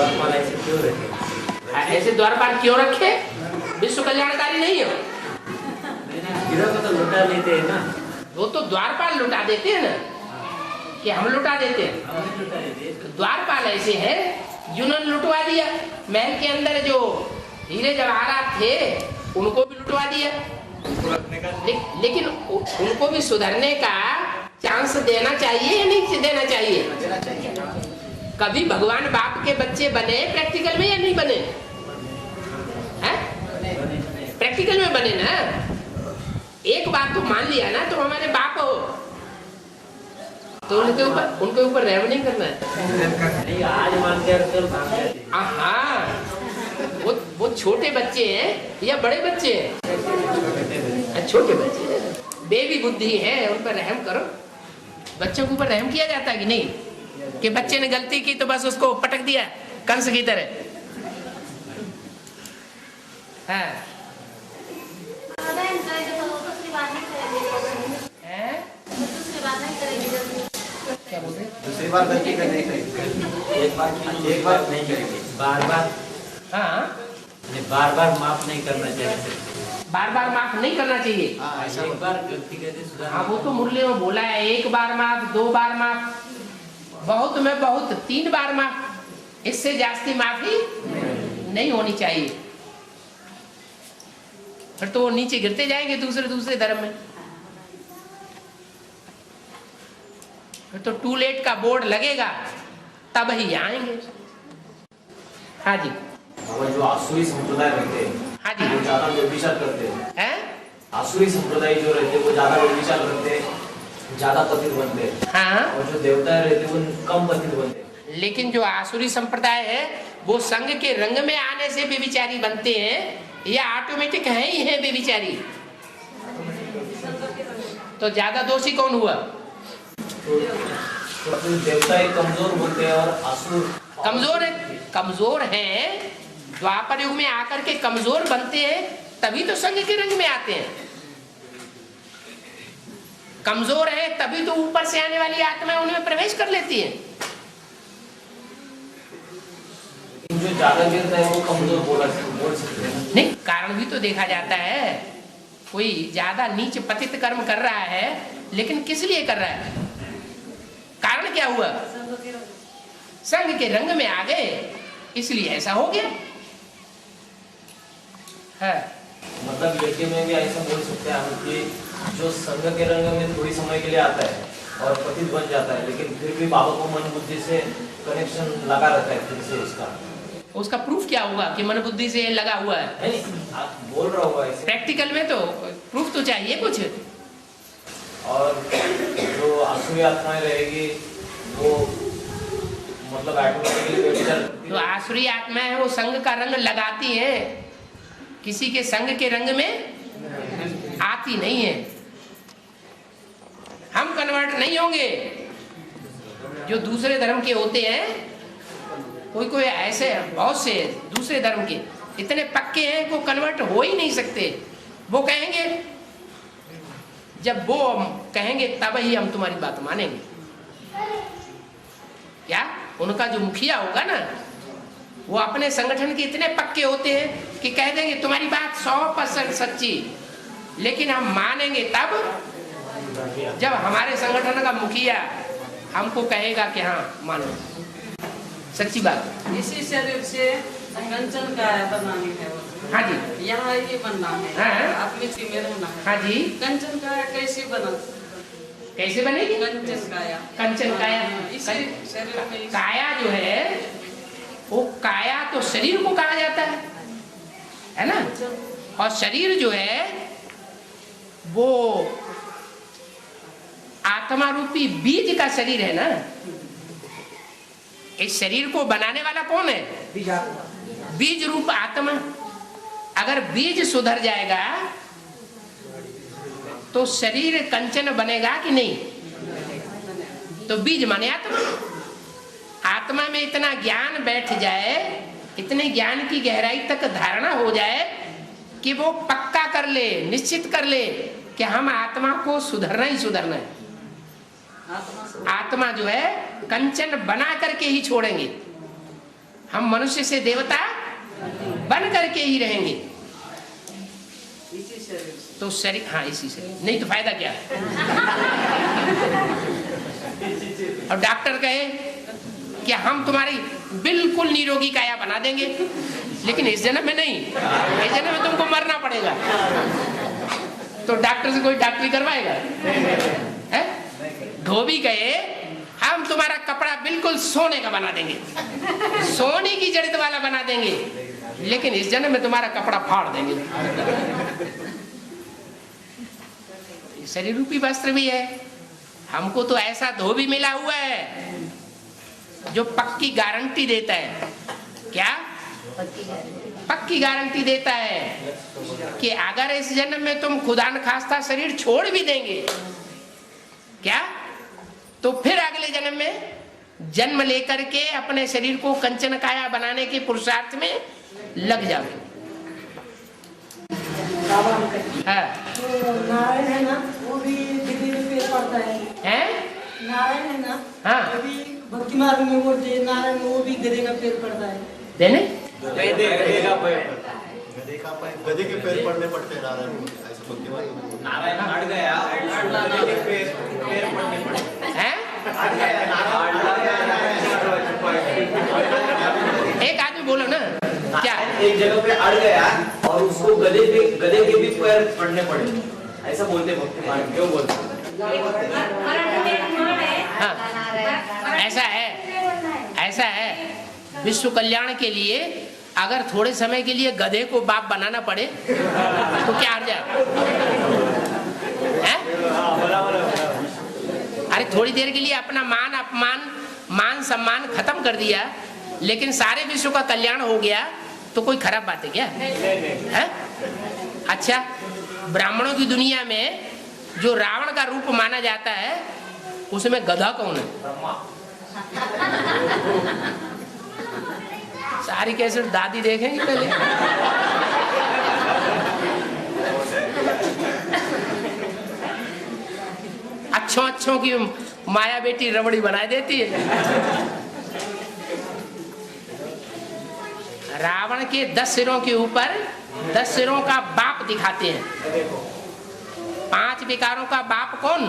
द्वारपाल ऐसे क्यों रखे? ऐसे द्वारपाल क्यों रखे? विश्व कल्याणकारी नहीं है हीरो को तो लुटा लेते हैं ना। वो तो द्वारपाल लुटा देते हैं ना, कि हम लुटा देते हैं? द्वारपाल ऐसे है जिन्होंने लुटवा दिया। महल के अंदर जो हीरे जवाहरात थे उनको भी लुटवा दिया। लेकिन उनको भी सुधरने का चांस देना चाहिए या नहीं देना चाहिए? कभी भगवान बाप के बच्चे बने प्रैक्टिकल में या नहीं बने? हैं? प्रैक्टिकल में बने ना। एक बात तो मान लिया ना, तो हमारे बाप हो, तो उनके ऊपर रहम नहीं करना है। आज मानते हैं कल भाग जाते हैं। हाँ, वो छोटे बच्चे हैं या बड़े बच्चे हैं? छोटे बच्चे हैं, बेबी बुद्धि है, उन पर रहम करो। बच्चों के ऊपर रहम किया जाता है कि नहीं? कि बच्चे ने गलती की तो बस उसको पटक दिया कंस की तरह। हाँ। क्या बोलते? दूसरी बार गलती करने करेंगे, एक बार नहीं करेंगे, बार बार। हाँ, बार बार माफ नहीं करना चाहिए। बार बार माफ नहीं करना चाहिए। एक बार गलती करते सुधार। हाँ, वो तो मुरली में बोला है, एक बार माफ, दो बार माफ, बहुत में बहुत, 3 बार माफ, इससे जास्ती माफी नहीं होनी चाहिए। फिर तो वो नीचे गिरते जाएंगे दूसरे धर्म में। फिर तो टू लेट का बोर्ड लगेगा तब ही आएंगे। हाँ जी। और जो आसुरी संप्रदाय रहते हैं, हाँ जी, वो ज्यादा व्यभिचार करते हैं। आसुरी संप्रदाय जो रहते हैं वो ज्यादा व्यभिचार करते हैं, ज्यादा पतित बनते हैं। हाँ, और जो देवता रहते हैं वो कम पतित बनते हैं। लेकिन जो आसुरी संप्रदाय है वो संघ के रंग में आने से व्यभिचारी बनते हैं या ऑटोमेटिक है ही है व्यभिचारी? तो ज्यादा दोषी कौन हुआ? तो फिर देवता एक कमजोर बनते हैं और असुर कमजोर है। द्वापर युग में आकर के कमजोर बनते हैं, तभी तो संघ के रंग में आते हैं। कमजोर है तभी तो ऊपर से आने वाली आत्मा उनमें प्रवेश कर लेती है। जो ज्यादा गिरता है वो कमजोर बोल सकते हैं। नहीं, कारण भी तो देखा जाता है। कोई ज्यादा नीच पतित कर्म कर रहा है, लेकिन किस लिए कर रहा है? कारण क्या हुआ? संघ के रंग में आ गए, इसलिए ऐसा हो गया है। मतलब यज्ञ में भी ऐसा बोल सकते हैं हम कि जो संघ के रंग में थोड़ी समय के लिए आता है और पतित बन जाता है, लेकिन फिर भी बाबा को मन बुद्धि से कनेक्शन लगा रहता है फिर से उसका प्रूफ क्या होगा कि मन बुद्धि से लगा हुआ है? नहीं, आप बोल रहा होगा ऐसे। प्रैक्टिकल में तो प्रूफ तो चाहिए कुछ। और जो आसुरी आत्माएं रहेगी वो मतलब ऑटोमेटिकली जो आसुरी आत्मा है वो संघ का रंग लगाती है, किसी के संघ के रंग में आती नहीं है। हम कन्वर्ट नहीं होंगे। जो दूसरे धर्म के होते हैं, कोई ऐसे बहुत से दूसरे धर्म के इतने पक्के हैं वो कन्वर्ट हो ही नहीं सकते। वो कहेंगे, जब वो कहेंगे तब ही हम तुम्हारी बात मानेंगे। क्या उनका जो मुखिया होगा ना, वो अपने संगठन के इतने पक्के होते हैं कि कह देंगे तुम्हारी बात 100% सच्ची, लेकिन हम मानेंगे तब जब हमारे संगठन का मुखिया हमको कहेगा कि हाँ मानो, सच्ची बात। इसी शरीर से कंचन का बनानी है। हाँ जी, यहाँ ये बनना है। हाँ, अपने से में रहना है। हाँ जी। कंचन का कैसे बना? कैसे बनेगी? कंचन काया। कंचन काया। इसी शरीर में काया जो है वो काया तो शरीर को कहा जाता है ना? और शरीर जो है वो आत्मा रूपी बीज का शरीर है ना। इस शरीर को बनाने वाला कौन है? बीज रूप आत्मा। अगर बीज सुधर जाएगा तो शरीर कंचन बनेगा कि नहीं? तो बीज माने आत्मा। आत्मा में इतना ज्ञान बैठ जाए, इतने ज्ञान की गहराई तक धारणा हो जाए कि वो पक्का कर ले, निश्चित कर ले कि हम आत्मा को सुधरना ही सुधरना है। आत्मा जो है कंचन बना करके ही छोड़ेंगे। हम मनुष्य से देवता बन करके ही रहेंगे। इसी शरीर से। तो शरीर, हाँ इसी से, नहीं तो फायदा क्या है? और डॉक्टर कहे कि हम तुम्हारी बिल्कुल निरोगी काया बना देंगे, लेकिन इस जन्म में नहीं, इस जन्म में तुमको मरना पड़ेगा। तो डॉक्टर से कोई डॉक्टरी करवाएगा? है? धोबी कहे हम तुम्हारा कपड़ा बिल्कुल सोने का बना देंगे, सोने की जड़ित वाला बना देंगे, लेकिन इस जन्म में तुम्हारा कपड़ा फाड़ देंगे। शरीर रूपी वस्त्र भी है। हमको तो ऐसा धोबी मिला हुआ है जो पक्की गारंटी देता है। क्या? पक्की गारंटी देता है कि अगर इस जन्म में तुम खुदा न खास्ता शरीर छोड़ भी देंगे, क्या, तो फिर अगले जन्म में जन्म लेकर के अपने शरीर को कंचन काया बनाने के पुरुषार्थ में लग जाओगे। हाँ। नारायण है ना, वो भी गधे के पैर पड़ता है। हैं? नारायण है ना, हाँ। वो भी भक्ति मार्ग में वो नारायण, वो भी गधे का पैर पड़ता है। देने? गधे के पैर पड़ने पड़ते हैं नारायण को, ऐसे भक्ति मार्ग में। नारायण हट गया, गधे के पैर पड़ने पड़े। हैं? एक आदमी बोलो ना, क्या? एक जगह पे अड़ गया और उसको गधे के भी पैर पड़ने पड़े, ऐसा बोलते भक्ति मार्ग, क्यों बोलते? हाँ, ऐसा है, ऐसा है। विश्व कल्याण के लिए अगर थोड़े समय के लिए गधे को बाप बनाना पड़े तो क्या हार जाए? अरे थोड़ी देर के लिए अपना मान अपमान, मान सम्मान खत्म कर दिया, लेकिन सारे विश्व का कल्याण हो गया, तो कोई खराब बात है क्या? है? अच्छा, ब्राह्मणों की दुनिया में जो रावण का रूप माना जाता है, उसमें गधा कौन है? सारी कैसे दादी देखेंगी पहले। अच्छों की माया बेटी रबड़ी बना देती है। रावण के 10 सिरों के ऊपर 10 सिरों का बाप दिखाते हैं। 5 विकारों का बाप कौन?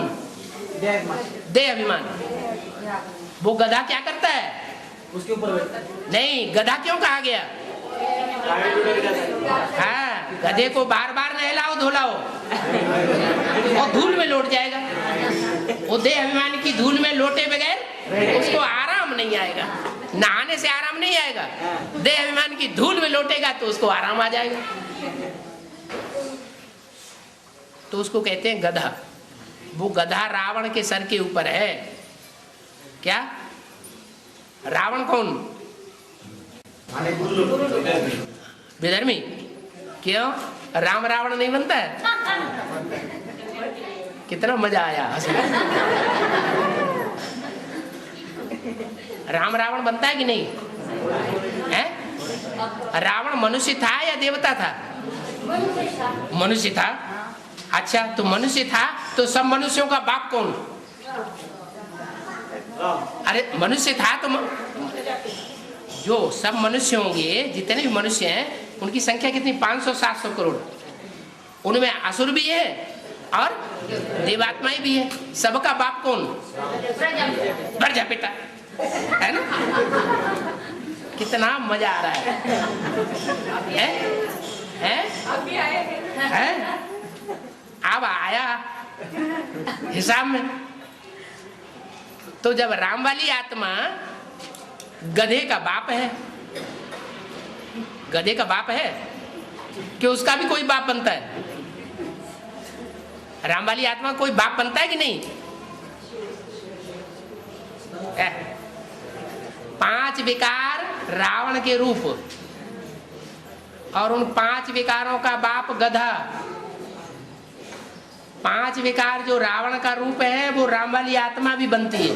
देह अभिमान। वो गधा क्या करता है? उसके ऊपर बैठता है। नहीं, गधा क्यों कहा गया? हाँ, गधे को बार बार नहलाओ धुलाओ और धूल में लौट जाएगा। वो देह अभिमान की धूल में लोटे बगैर उसको आराम नहीं आएगा। नहाने से आराम नहीं आएगा, देह अभिमान की धूल में लोटेगा तो उसको आराम आ जाएगा। तो उसको कहते हैं गधा। वो गधा रावण के सर के ऊपर है। क्या? रावण कौन? विधर्मी। क्यों? राम रावण नहीं बनता है? कितना मजा आया राम रावण बनता है कि नहीं है? रावण मनुष्य था या देवता था? मनुष्य था। अच्छा, तो मनुष्य था तो सब मनुष्यों का बाप कौन? अरे मनुष्य था तो जो सब मनुष्य होंगे, जितने भी मनुष्य हैं, उनकी संख्या कितनी? 500-700 करोड़। उनमें असुर भी है और देवात्माएं भी है। सबका बाप कौन? प्रजापिता, है ना? कितना मजा आ रहा है? हैं? अब आया हिसाब में। तो जब राम वाली आत्मा गधे का बाप है, गधे का बाप है कि उसका भी कोई बाप बनता है? राम वाली आत्मा कोई बाप बनता है कि नहीं? 5 विकार रावण के रूप, और उन 5 विकारों का बाप गधा। 5 विकार जो रावण का रूप है, वो राम वाली आत्मा भी बनती है।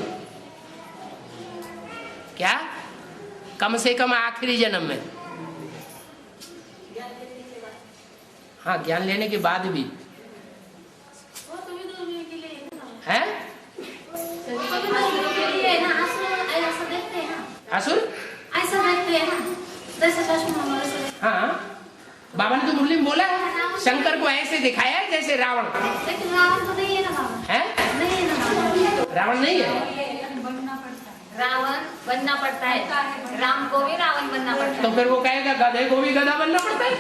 क्या? कम से कम आखिरी जन्म में। हाँ, ज्ञान लेने के बाद भी है। असुर ऐसा देखते हैं ना। हाँ, बाबा ने तो मुरली में बोला है, शंकर को ऐसे दिखाया है जैसे रावण। लेकिन रावण तो नहीं है ना बाबा। है? नहीं है ना, रावण नहीं है। रावण बनना पड़ता है, राम को भी रावण बनना पड़ता तो फिर वो कहेगा गधे को भी गधा बनना पड़ता है?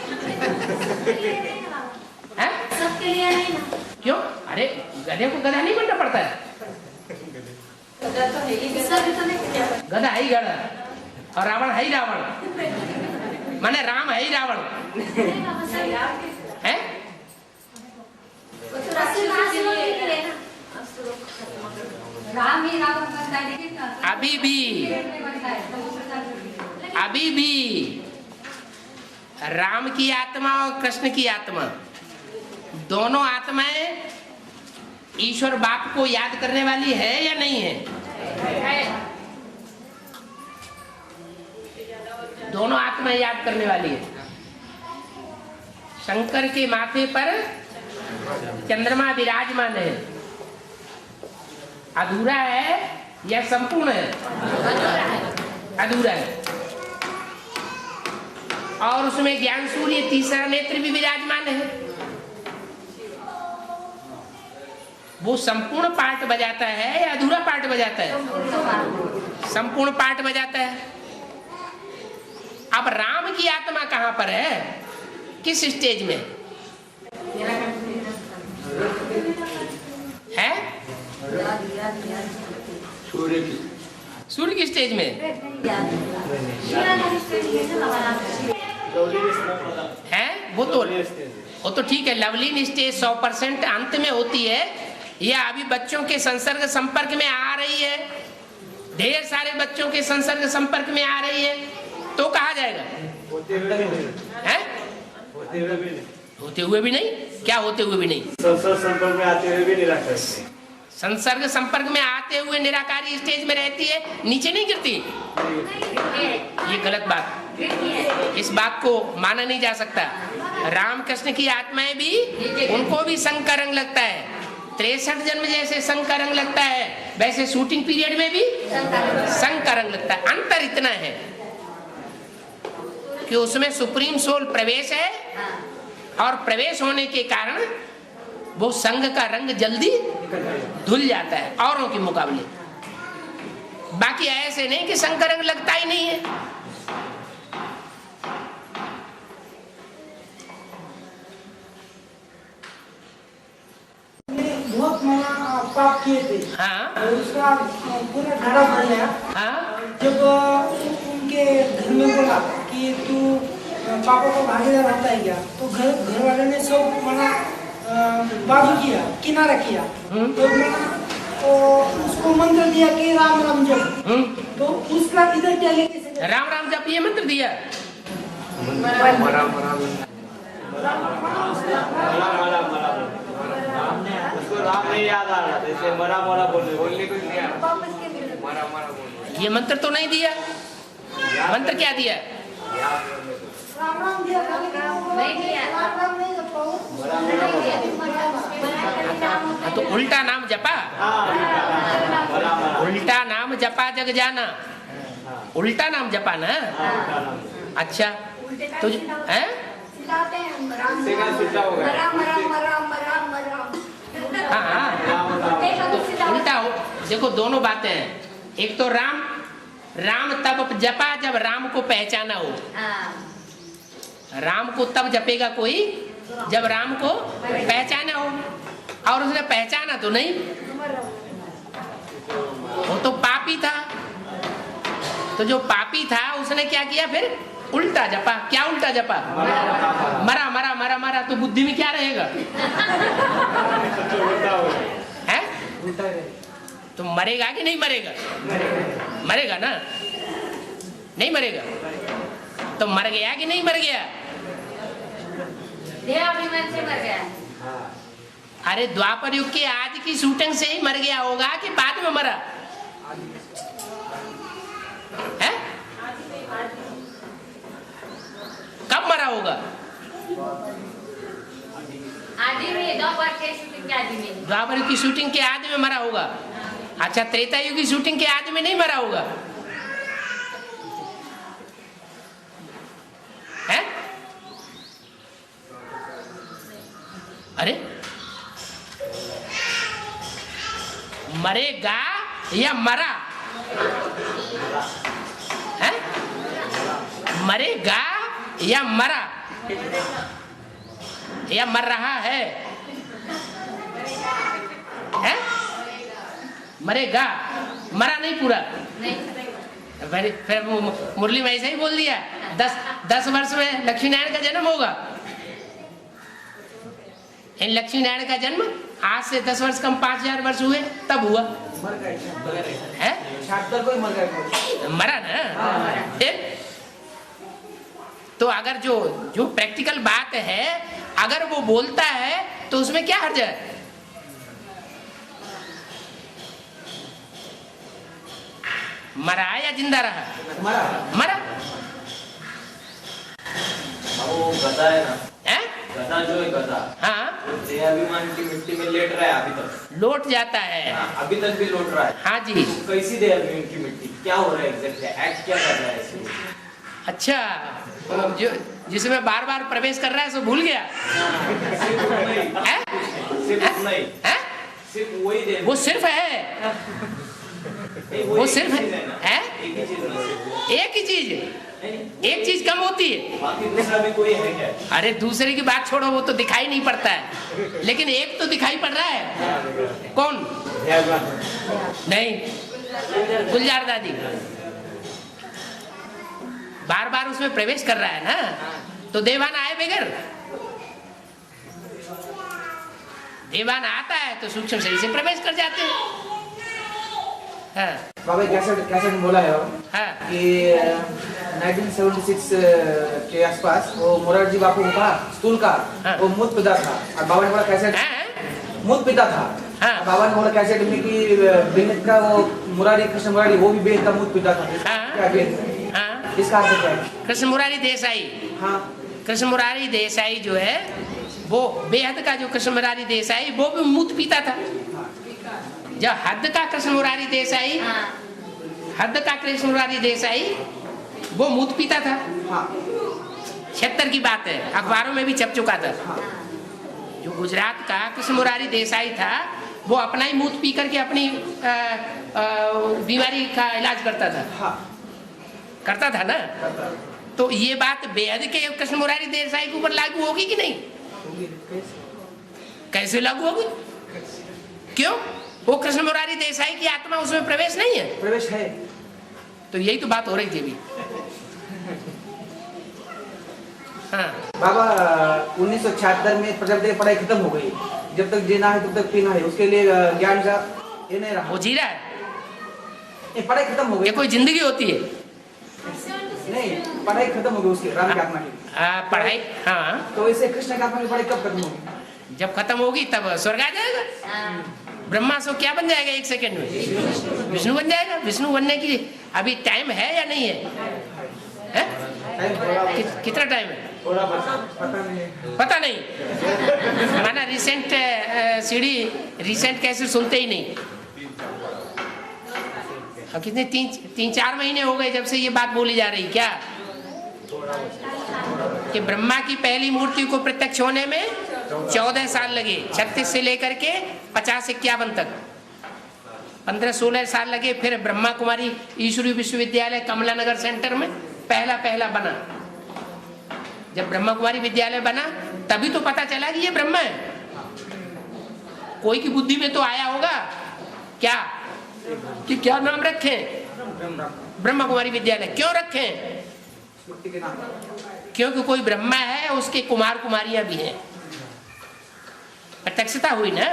हैं? सबके लिए नहीं ना। क्यों? अरे गधे को गधा नहीं बनना पड़ता है, सभी तो नहीं। गधा है ही गधा और रावण है ही रावण, माने राम है ही रावण है। राम ही रावण बनता है, लेकिन अभी भी राम की आत्मा और कृष्ण की आत्मा, दोनों आत्माएं ईश्वर बाप को याद करने वाली है या नहीं है? दोनों आत्माएं याद करने वाली है। शंकर के माथे पर चंद्रमा विराजमान है, अधूरा है या संपूर्ण है? अधूरा है। और उसमें ज्ञान सूर्य तीसरा नेत्र भी विराजमान है। वो संपूर्ण पार्ट बजाता है या अधूरा पार्ट बजाता है? संपूर्ण पार्ट बजाता है। अब राम की आत्मा कहां पर है, किस स्टेज में है? सूर्य की स्टेज में है। वो तो ठीक है, लवलीन स्टेज 100% अंत में होती है, या अभी बच्चों के संसर्ग संपर्क में आ रही है, ढेर सारे बच्चों के संसर्ग संपर्क में आ रही है, तो कहा जाएगा है? होते हुए भी नहीं। क्या होते हुए भी नहीं? संपर्क में आते हुए भी निराकार। संसर्ग संपर्क में आते हुए निराकारी स्टेज में रहती है, नीचे नहीं गिरती। ये गलत बात, इस बात को माना नहीं जा सकता। रामकृष्ण की आत्माएं भी, उनको भी संघ का रंग लगता है। 63 जन्म जैसे संघ का रंग लगता है, वैसे शूटिंग पीरियड में भी संघ का रंग लगता है। अंतर इतना है कि उसमें सुप्रीम सोल प्रवेश है, और प्रवेश होने के कारण वो संघ का रंग जल्दी धुल जाता है औरों के मुकाबले। बाकी ऐसे नहीं कि संघ का रंग लगता ही नहीं है। बहुत मना पाप किए थे। हाँ, और उसका पूरा घड़ा बन गया। हाँ, जब उनके घर में बोला कि तू पापा को भागीदार होता है क्या, तो घर वाले ने सब मना बाजू किया, किनारा किया। तो मना तो उसको मंत्र दिया कि राम राम जप। तो उसका इधर क्या लेके राम राम जप ये मंत्र दिया। उसको राम नहीं याद आ रहा, जैसे मरा मरा बोलने को दिया, मरा मरा बोलने। ये मंत्र तो नहीं दिया। मंत्र क्या दिया? राम राम दिया, नहीं दिया। राम राम नहीं जपा। हाँ, तो उल्टा नाम जपा। उल्टा नाम जपा जग जाना, उल्टा नाम जपा ना। अच्छा, तो है हाँ हाँ, तो उल्टा हो। देखो दोनों बातें हैं। एक तो राम तब जपा जब राम को पहचाना हो। राम को तब जपेगा कोई जब राम को पहचाना हो, और उसने पहचाना तो नहीं, वो तो पापी था। तो जो पापी था उसने क्या किया फिर? उल्टा जपा। क्या उल्टा जपा? मरा मरा मरा मरा। तो बुद्धि में क्या रहेगा? है? तो मरेगा कि नहीं मरेगा? मरेगा ना? नहीं मरेगा? तो मर गया कि नहीं मर गया? देहाभिमान से मर गया। अरे द्वापर युग के आज की शूटिंग से ही मर गया होगा कि बाद में मरा है? कब मरा होगा? आदि में द्वापर के शूटिंग के आदि में। द्वापर युग की शूटिंग के आदि में मरा होगा। अच्छा, त्रेता युग की शूटिंग के आदि में नहीं मरा होगा? अरे मरेगा या मरा है? मरेगा या मरा या मर रहा है? मरेगा, मरा नहीं पूरा। फिर मुरली में ऐसे ही बोल दिया 10 वर्ष में लक्ष्मी नारायण का जन्म होगा। इन लक्ष्मी नारायण का जन्म आज से 10 वर्ष कम 5000 वर्ष हुए तब हुआ। है? मरा ना। तो अगर जो प्रैक्टिकल बात है अगर वो बोलता है तो उसमें क्या हर्ज है? मरा या जिंदा रहा? मरा। वो गधा है ना, है? गधा जो है गधा, हाँ, देहाभिमान की मिट्टी में लेट रहा है अभी तक, लौट जाता है। अभी तक भी लौट रहा है। हाँ जी। तो कैसी देहाभिमान की मिट्टी, क्या हो रहा है एग्जैक्टली, एक्ट क्या कर रहा है इसमें? अच्छा, जो जिसमें बार बार प्रवेश कर रहा है सो भूल गया। सिर्फ नहीं, सिर्फ वही दे, वो सिर्फ है, वो सिर्फ है, एक ही चीज, एक चीज कम होती है, बाकी दूसरा भी कोई है क्या? अरे दूसरे की बात छोड़ो, वो तो दिखाई नहीं पड़ता है, लेकिन एक तो दिखाई पड़ रहा है। कौन? नहीं, गुलजार दादी बार बार उसमें प्रवेश कर रहा है ना, तो देवान आए बगैर, देवान आता है तो सूक्ष्म शरीर से प्रवेश कर जाते हैं। हाँ। बाबा कैसे बोला है हाँ। कि 1976 के आसपास वो मोरारजी बापू का स्कूल का वो मूत पिता था, और बाबा ने बोला कैसे मूत पिता था। हाँ। बाबा ने बोला कैसे में कि बेहद का वो मुरारी, कृष्ण मुरारी, वो भी बेहद का मूत पिता था। क्या बेहद? हाँ। इसका अर्थ क्या है? कृष्ण मुरारी देसाई। हाँ। कृष्ण मुरारी देसाई जो है वो बेहद का जो कृष्ण मुरारी देसाई वो भी मूत पीता था। जब हद का कृष्ण मुरारी देसाई, हद का कृष्ण मुरारी देसाई वो मूत पीता था। 76 की बात है, अखबारों में भी छप चुका था। जो गुजरात का कृष्ण मुरारी देसाई था वो अपना ही मूत पी करके अपनी बीमारी का इलाज करता था। करता था ना। तो ये बात बेहद के कृष्ण मुरारी देसाई के ऊपर लागू होगी कि नहीं? कैसे लागू होगी? क्यों? वो कृष्ण मुरारी देसाई की आत्मा उसमें प्रवेश नहीं है? प्रवेश है। तो यही तो बात हो रही थी अभी। हाँ। बाबा 1976 में प्रजापति की पढ़ाई खत्म हो गई। जब तक जीना है तब तक पीना है, उसके लिए ज्ञान का ये नहीं रहा। वो जी रहा है, ये पढ़ाई खत्म हो गई। ये कोई जिंदगी होती है? नहीं, पढ़ाई खत्म हो गई उसकी, राम की आत्मा की पढ़ाई। हाँ। तो इसे कृष्ण की आत्मा की पढ़ाई कब खत्म होगी? जब खत्म होगी तब स्वर्ग आ जाएगा। ब्रह्मा सो क्या बन जाएगा 1 सेकंड में? विष्णु बन जाएगा। विष्णु बनने की अभी टाइम है या नहीं है? कितना टाइम है? पता नहीं। माना रिसेंट सीढ़ी रिसेंट कैसे सुनते ही नहीं। अब कितने 3-4 महीने हो गए जब से ये बात बोली जा रही। क्या कि ब्रह्मा की पहली मूर्ति को प्रत्यक्ष होने में 14 साल लगे, 36 से लेकर के 50-51 तक 15-16 साल लगे। फिर ब्रह्मा कुमारी ईश्वरी विश्वविद्यालय कमला नगर सेंटर में पहला बना। जब ब्रह्मा कुमारी विद्यालय बना तभी तो पता चला कि ये ब्रह्मा है। कोई की बुद्धि में तो आया होगा क्या कि क्या नाम रखे ब्रह्मा कुमारी विद्यालय। क्यों रखे? क्योंकि कोई ब्रह्मा है, उसके कुमार कुमारियां भी हैं। प्रत्यक्षता हुई ना।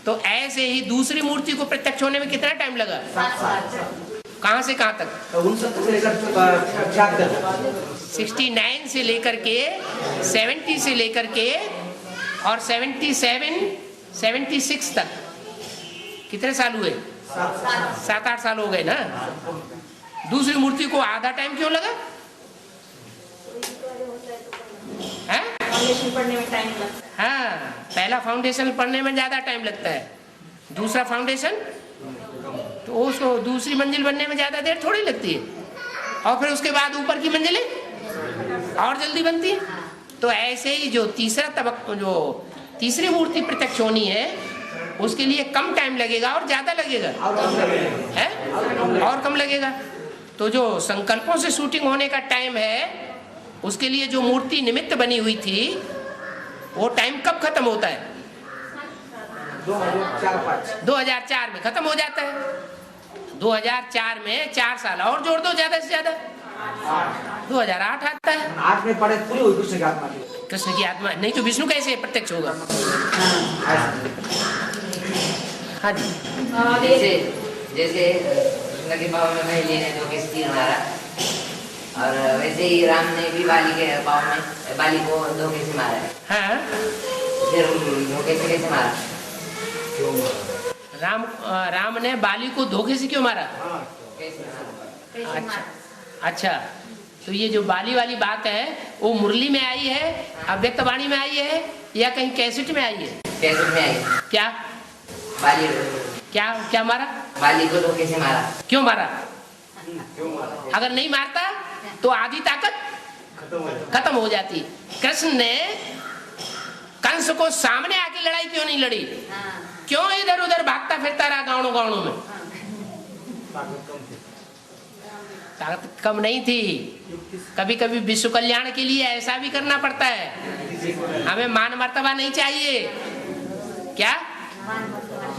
तो ऐसे ही दूसरी मूर्ति को प्रत्यक्ष होने में कितना टाइम लगा? 7 साल। कहां से कहां तक? 69 से लेकर के 70 से लेकर के और 76 तक कितने साल हुए? 7-8 साल हो गए ना। दूसरी मूर्ति को आधा टाइम क्यों लगा? फाउंडेशन पढ़ने में टाइम लगता है। हाँ, पहला फाउंडेशन पढ़ने में ज्यादा टाइम लगता है, दूसरा फाउंडेशन तो उसको दूसरी मंजिल बनने में ज्यादा देर थोड़ी लगती है, और फिर उसके बाद ऊपर की मंजिलें और जल्दी बनती है। तो ऐसे ही जो तीसरा तबक जो तीसरी मूर्ति प्रत्यक्ष होनी है, उसके लिए कम टाइम लगेगा और ज्यादा लगेगा है, और कम लगेगा। तो जो संकल्पों से शूटिंग होने का टाइम है, उसके लिए जो मूर्ति निमित्त बनी हुई थी, वो टाइम कब खत्म होता है? 2004 में खत्म हो जाता है। 2004 में 4 साल और जोड़ दो ज्यादा से ज्यादा, 2008 आता है। 8 में पढ़े पूरी हुई कृष्ण की आत्मा की। कृष्ण की आत्मा नहीं तो विष्णु कैसे प्रत्यक्ष होगा? हाँ जी। जैसे कृष्ण के पाँव में महेली ने धोखे से तीर मारा, और वैसे ही राम ने भी बाली के पाँव में बाली को धोखे से मारा है। हाँ। फिर धोखे से कैसे मारा? राम ने बाली को धोखे से क्यों मारा? अच्छा अच्छा, तो ये जो बाली वाली बात है वो मुरली में आई है, अव्यक्तवाणी में आई है, या कहीं कैसेट में आई है? कैसेट में आई। क्या बाली क्या क्या मारा? बाली को धोखे से मारा। क्यों मारा? अगर नहीं मारता तो आधी ताकत खत्म हो जाती। कृष्ण ने कंस को सामने आके लड़ाई क्यों नहीं लड़ी? क्यों इधर उधर भागता फिरता रहा गाँव गाँव में? ताकत कम नहीं थी। कभी कभी विश्व कल्याण के लिए ऐसा भी करना पड़ता है। हमें मान मर्तबा नहीं चाहिए। क्या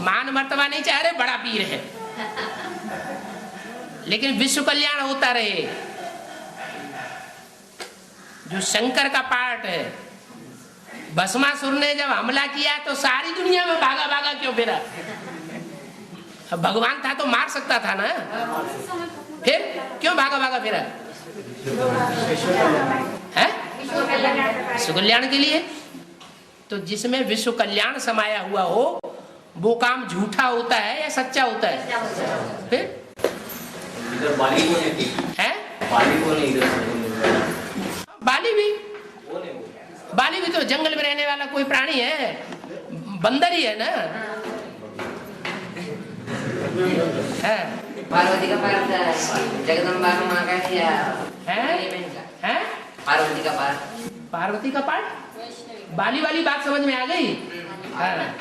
मान मर्तबा नहीं चाहिए? अरे बड़ा पीर है, लेकिन विश्व कल्याण होता रहे। जो शंकर का पार्ट है, भस्मासुर ने जब हमला किया तो सारी दुनिया में भागा भागा क्यों फिरा? अब भगवान था तो मार सकता था ना, फिर क्यों भागा भागा फिरा? है विश्व कल्याण के लिए। तो जिसमें विश्व कल्याण समाया हुआ हो वो काम झूठा होता है या सच्चा होता है? फिर इधर बाली को नहीं थी है, बाली को नहीं, इधर बाली भी तो जंगल में रहने वाला कोई प्राणी है, बंदर ही है ना। है पार्वती का पार जगदम्बा का माँ का है पार्वती का पार, पार्वती का पाठ। बाली वाली बात समझ में आ गई। हाँ।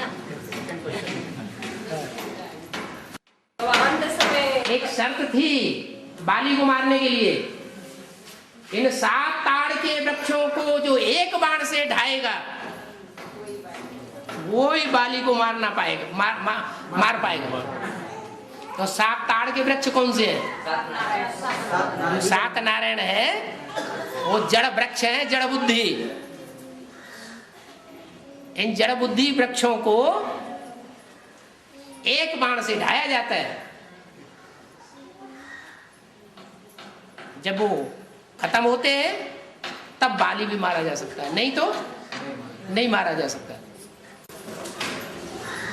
एक शर्त थी बाली को मारने के लिए, इन 7 ताड़ के वृक्षों को जो एक बाण से ढाएगा वो ही बाली को मारना पाएगा, मार पाएगा। तो 7 ताड़ के वृक्ष कौन से हैं? 7 नारायण है, वो जड़ वृक्ष है, जड़ बुद्धि। इन जड़ बुद्धि वृक्षों को एक बाण से ढाया जाता है। जब वो खत्म होते हैं तब बाली भी मारा जा सकता है, नहीं तो नहीं मारा जा सकता।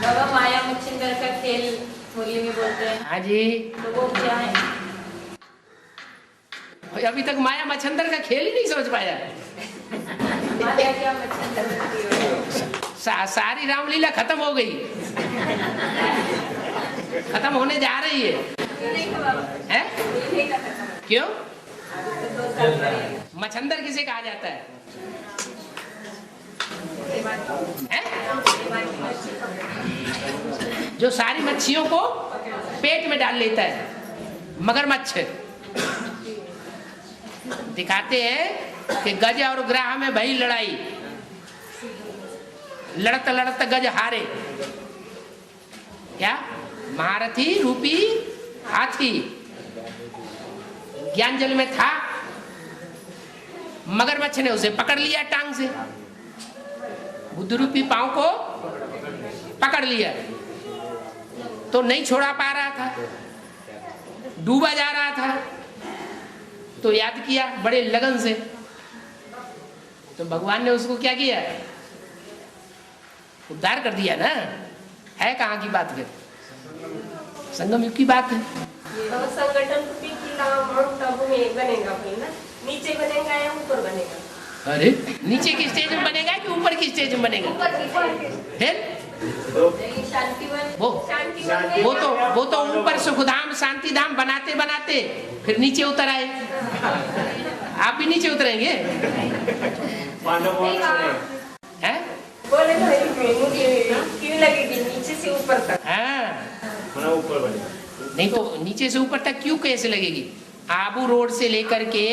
बाबा माया मच्छिंदर का खेल होली में बोलते हैं। हाँ जी। तो वो क्या है? अभी तक माया मच्छिंदर का खेल ही नहीं समझ पाया। माया क्या मच्छिंदर? सारी रामलीला खत्म हो गई, खत्म होने जा रही है? क्यों? मच्छिंदर किसे कहा जाता है? जो सारी मच्छियों को पेट में डाल लेता है, मगरमच्छ। दिखाते हैं कि गज और ग्राह में भई लड़ाई, लड़ता लड़ता गज हारे। क्या? महारथी रूपी हाथी ज्ञान जल में था, मगरमच्छ ने उसे पकड़ लिया टांग से, बुद्ध रूपी पांव को पकड़ लिया तो नहीं छोड़ा पा रहा था, डूबा जा रहा था। तो याद किया बड़े लगन से, तो भगवान ने उसको क्या किया? उद्धार कर दिया ना। है कहाँ की बात? फिर संगम युग की बात है। संगठन माउंट आबू में एक बनेगा भाई ना, नीचे बनेगा या ऊपर बनेगा? अरे नीचे की स्टेज में बनेगा कि ऊपर की स्टेज में बनेगा? फिर वो तो ऊपर सुखधाम शांति धाम बनाते बनाते फिर नीचे उतर आए। आप भी नीचे उतरेंगे? हैं? बोले भाई मुझे क्यों लगेगी नीचे से ऊपर तक? हाँ मना ऊपर बढ़े नहीं तो नीचे से ऊपर तक क्यों कैसे लगेगी? आबू रोड से लेकर के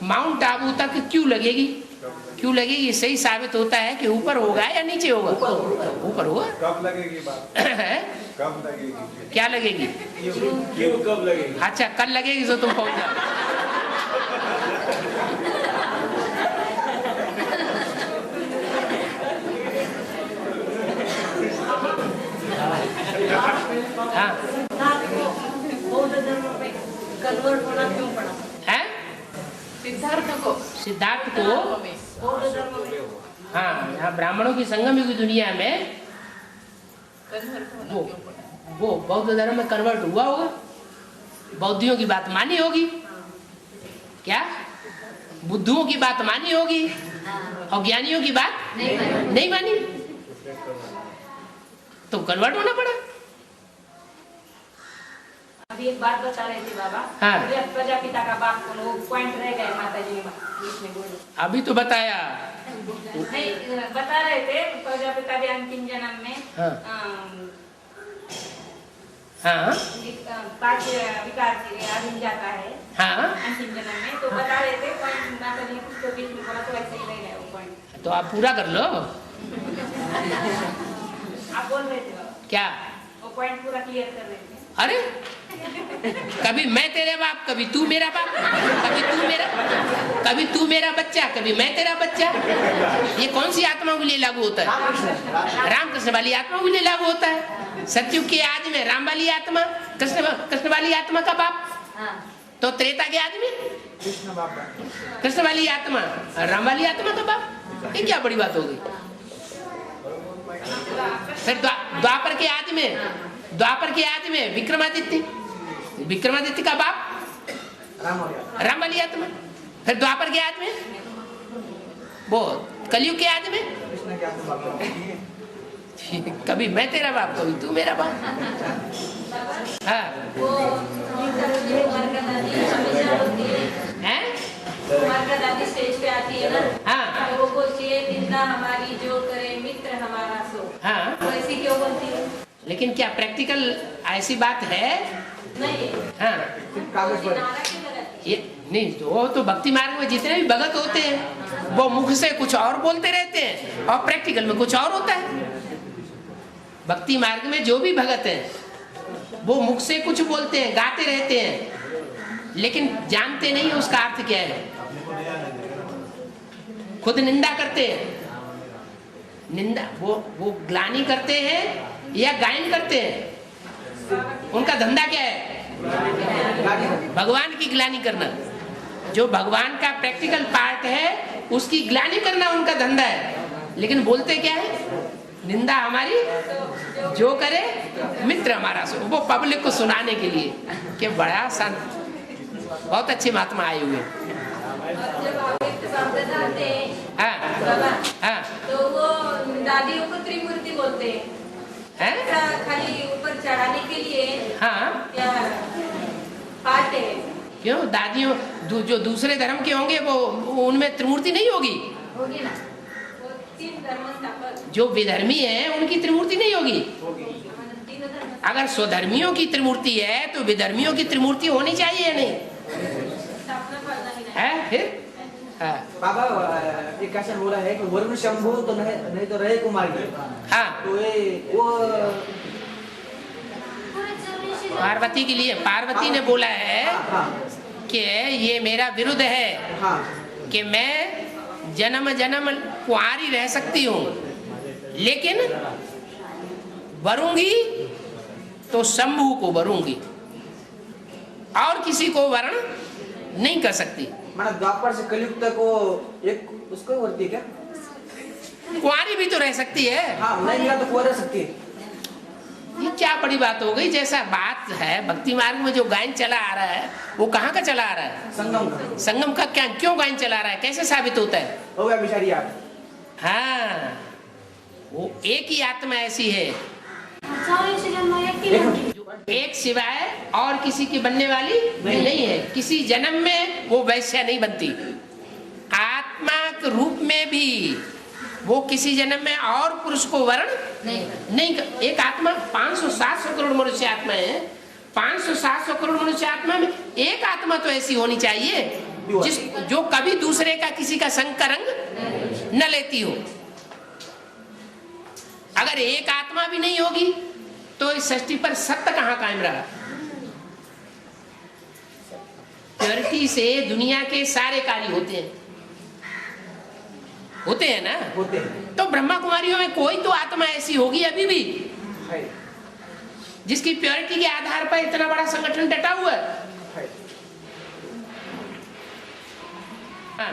माउंट आबू तक क्यों लगेगी? क्यों लगेगी? सही साबित होता है कि ऊपर होगा या नीचे होगा? ऊपर होगा। कब लगेगी बात? कब लगेगी? क्या लगेगी? क्यों कब लगेगी? अच्छा कल लगेगी तो तुम पहुंच जाओ। हाँ बौद्ध धर्म में कन्वर्ट होना क्यों पड़ा? है सिद्धार्थ को बौद्ध धर्म में हाँ यहाँ ब्राह्मणों की संगम युग दुनिया में वो बौद्ध धर्म में कन्वर्ट हुआ होगा। बौद्धियों की बात मानी होगी, क्या बुद्धुओं की बात मानी होगी और ज्ञानियों की बात नहीं मानी तो कन्वर्ट होना पड़ा। अभी एक बात बता रहे थे बाबा। हाँ। प्रजापिता का बाप को लोग पॉइंट रह गए माता जी बीच में बोले। अभी तो बताया। नहीं बता रहे थे प्रजापिता भी अंतिम जन्म में हाँ 5 विकार के अधीन जाता है हाँ अंतिम जन्म में। तो बता रहे थे पॉइंट माता जी ने कुछ तो बीच में बोला तो ऐसे ही रह गया वो पॉइंट। तो आप पूरा कर लो। आप बोल रहे थे बाबा क्या? वो पॉइंट पूरा क्लियर कर रहे थे। अरे कभी मैं तेरे बाप, कभी तू मेरा बाप, कभी तू मेरा बच्चा, कभी मैं तेरा बच्चा। ये कौन सी आत्मा के लिए लागू होता है? रामकृष्ण वाली आत्मा के लिए लागू होता है। सत्युग के आज में राम वाली आत्मा, कृष्ण वाली आत्मा का बाप, तो त्रेता के आज में कृष्ण वाली आत्मा, राम वाली आत्मा का बाप। ये क्या बड़ी बात हो गई? फिर द्वापर के आज में विक्रमादित्य का बाप राम वाली आत्मा। फिर द्वापर के आज में वो कलयुग के आज में कभी मैं तेरा बाप, कभी तू मेरा बाप। हाँ दादी स्टेज पे आती है ना। हाँ वो बोलती है निंदा हमारी जो करे मित्र हमारा सो। हाँ तो ऐसी क्यों बोलती है? लेकिन क्या प्रैक्टिकल ऐसी बात है? नहीं। हाँ कागज पर ये नहीं, वो तो भक्ति मार्ग में जितने भी भगत होते हैं वो मुख से कुछ और बोलते रहते हैं और प्रैक्टिकल में कुछ और होता है। भक्ति मार्ग में जो भी भगत हैं वो मुख से कुछ बोलते हैं, गाते रहते हैं, लेकिन जानते नहीं उसका अर्थ क्या है। खुद निंदा करते हैं, निंदा वो ग्लानि करते हैं या गायन करते हैं। उनका धंधा क्या है? भगवान की ग्लानि करना। जो भगवान का प्रैक्टिकल पार्ट है उसकी ग्लानि करना उनका धंधा है। लेकिन बोलते क्या है? निंदा हमारी जो करे मित्र हमारा सो। वो पब्लिक को सुनाने के लिए कि बड़ा संत, बहुत अच्छे महात्मा आए हुए। हाँ हाँ तो वो दादियों को त्रिमूर्ति बोलते हैं, खाली ऊपर चढ़ाने के लिए। हाँ क्या पाठ है? क्यों? दादियों जो दूसरे धर्म के होंगे वो उनमें त्रिमूर्ति नहीं होगी? होगी ना। वो 3 धर्म जो विधर्मी है उनकी त्रिमूर्ति नहीं होगी। अगर स्वधर्मियों की त्रिमूर्ति है तो विधर्मियों की त्रिमूर्ति होनी चाहिए या नहीं है? फिर बाबा एक क्वेश्चन बोला है कि वरुण शंभु तो नहीं तो रहे कुमारी। हाँ तो वो पार्वती के लिए पार्वती ने बोला है कि ये मेरा विरुद्ध है कि मैं जन्म जन्म कुंवारी रह सकती हूँ, लेकिन वरूंगी तो शंभु को वरूंगी और किसी को वर्ण नहीं कर सकती। माना द्वापर से कलयुग तक वो एक उसको वरती क्या? कुंवारी भी तो रह सकती है। हाँ नहीं मिला तो कुंवारी रह सकती है। ये क्या बड़ी बात हो गई? जैसा बात है भक्ति मार्ग में जो गायन चला आ रहा है वो कहाँ का चला आ रहा है? संगम का। क्या क्यों गायन चला रहा है? कैसे साबित होता है? हो गया बिचारी आप। हाँ वो एक ही आत्मा ऐसी है, एक सिवाय और किसी की बनने वाली नहीं है। किसी जन्म में वो वैश्या नहीं बनती। आत्मा के रूप में भी वो किसी जन्म में और पुरुष को वर्ण नहीं एक आत्मा 500-700 करोड़ मनुष्य आत्मा है, 500-700 करोड़ मनुष्य आत्मा में एक आत्मा तो ऐसी होनी चाहिए जो कभी दूसरे का किसी का संग का रंग न लेती हो। अगर एक आत्मा भी नहीं होगी तो इस सृष्टि पर सत्य कहां कायम रहा। प्योरिटी से दुनिया के सारे कार्य होते हैं ना, होते हैं। तो ब्रह्मा कुमारियों में कोई तो आत्मा ऐसी होगी अभी भी जिसकी प्योरिटी के आधार पर इतना बड़ा संगठन डटा हुआ है।